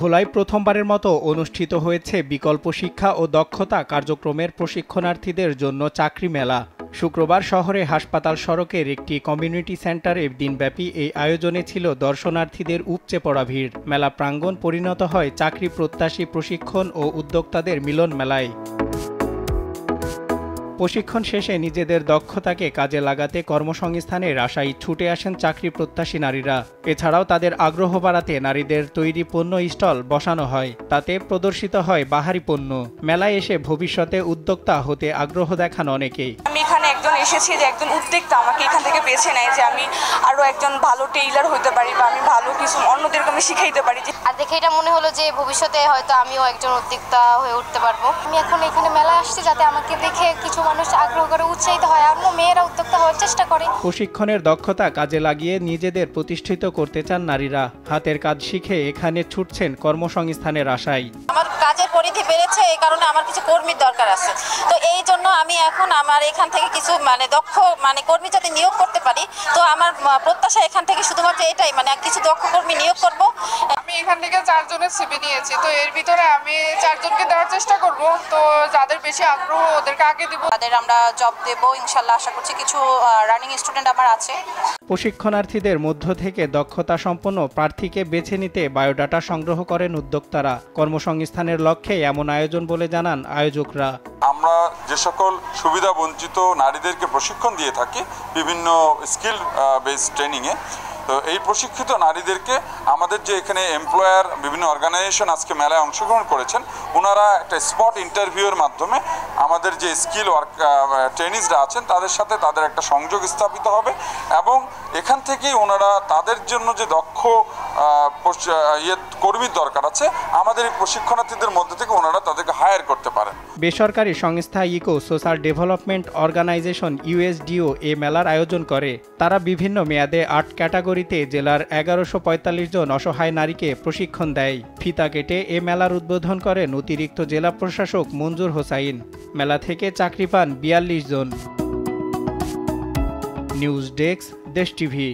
ভোলায় প্রথমবারের মতো অনুষ্ঠিত হয়েছে বিকল্প শিক্ষা ও দক্ষতা কার্যক্রমের প্রশিক্ষণার্থীদের জন্য চাকরি মেলা। শুক্রবার শহরে হাসপাতাল সড়কের একটি কমিউনিটি সেন্টারে দিনব্যাপী এই আয়োজনে ছিল দর্শনার্থীদের উপচে পড়া ভিড়। মেলা প্রাঙ্গণ পরিণত হয় চাকরি প্রত্যাশী প্রশিক্ষণ ও উদ্যোক্তাদের মিলন মেলায়। প্রশিক্ষণ শেষে নিজেদের দক্ষতাকে কাজে লাগাতে কর্মসংস্থানের আশায় ছুটে আসেন চাকরি প্রত্যাশী নারীরা। এছাড়াও তাদের আগ্রহ বাড়াতে নারীদের তৈরি পণ্য স্টল বসানো হয়, তাতে প্রদর্শিত হয় বাহারি পণ্য। মেলায় এসে ভবিষ্যতে উদ্যোক্তা হতে আগ্রহ দেখান অনেকেই। আমি এখানে একজন এসেছি যে একজন উদ্যোক্তা আমাকে এখান থেকে বেছে নেয় যে আমি আরো একজন ভালো টেইলার হতে পারি বা আমি ভালো কিছু অন্যদেরকে আমি শিখাইতে পারি। আর দেখে এটা মনে হলো যে ভবিষ্যতে হয়তো আমিও একজন উদ্যোক্তা হয়ে উঠতে পারবো। আমি এখন এখানে মেলায় আসছি যাতে আমাকে দেখে কিছু মানুষ আগ্রহ করে উৎসাহিত হয়, অন্য মেয়েরা উদ্যোক্তা হওয়ার চেষ্টা করে। প্রশিক্ষণের দক্ষতা কাজে লাগিয়ে নিজেদের প্রতিষ্ঠিত করতে চান নারীরা। হাতের কাজ শিখে এখানে ছুটছেন কর্মসংস্থানের আশায়। আমার কাজের পরিধি বেড়েছে, এই কারণে আমার কিছু কর্মীর দরকার আছে। তো এই জন্য আমি এখন আমার এখান থেকে কিছু দক্ষ কর্মী যদি নিয়োগ করতে পারি, তো আমার প্রত্যাশা এখান থেকে শুধুমাত্র এটাই কিছু দক্ষ কর্মী নিয়োগ করব। আমি এখান থেকে 4 জনের সিভি নিয়েছি, তো এর ভিতরে আমি 4 জনকে দেওয়ার চেষ্টা করব। তো যাদের বেশি আগ্রহ ওদেরকে আগে দেব। তাদের আমরা জব দেব ইনশাআল্লাহ, আশা করছি। কিছু রানিং স্টুডেন্ট আমার আছে। প্রশিক্ষণার্থীদের মধ্য থেকে দক্ষতা সম্পন্ন প্রার্থীকে বেছে নিতে বায়োডাটা সংগ্রহ করেন উদ্যোক্তারা। কর্মসংস্থানের লক্ষ্যে এমন আয়োজন বলে জানান আয়োজকরা। আমরা যে সকল সুবিধা বঞ্চিত নারীদেরকে প্রশিক্ষণ দিয়ে থাকি বিভিন্ন স্কিল বেসড ট্রেনিংয়ে, তো এই প্রশিক্ষিত নারীদেরকে আমাদের যে এখানে এমপ্লয়ার বিভিন্ন অর্গানাইজেশন আজকে মেলায় অংশগ্রহণ করেছেন, ওনারা একটা স্পট ইন্টারভিউয়ের মাধ্যমে আমাদের যে স্কিল ওয়ার্ক ট্রেনিজরা আছেন তাদের সাথে তাদের একটা সংযোগ স্থাপিত হবে এবং এখান থেকেই ওনারা তাদের জন্য যে দক্ষ কর্মীর দরকার আছে আমাদের এই প্রশিক্ষণার্থীদের মধ্যে থেকে ওনারা তাদেরকে হায়ার করতে পারেন। বেসরকারি সংস্থা ইকো সোশ্যাল ডেভেলপমেন্ট অর্গানাইজেশন ইউএসডিও এ মেলার আয়োজন করে। তারা বিভিন্ন মেয়াদে 8 ক্যাটাগরিতে জেলার 1145 জন অসহায় নারীকে প্রশিক্ষণ দেয়। ফিতা কেটে এ মেলার উদ্বোধন করেন অতিরিক্ত জেলা প্রশাসক মঞ্জুর হোসাইন। মেলা থেকে চাকরি পান 42 জন। নিউজ ডেস্ক, দেশ টিভি।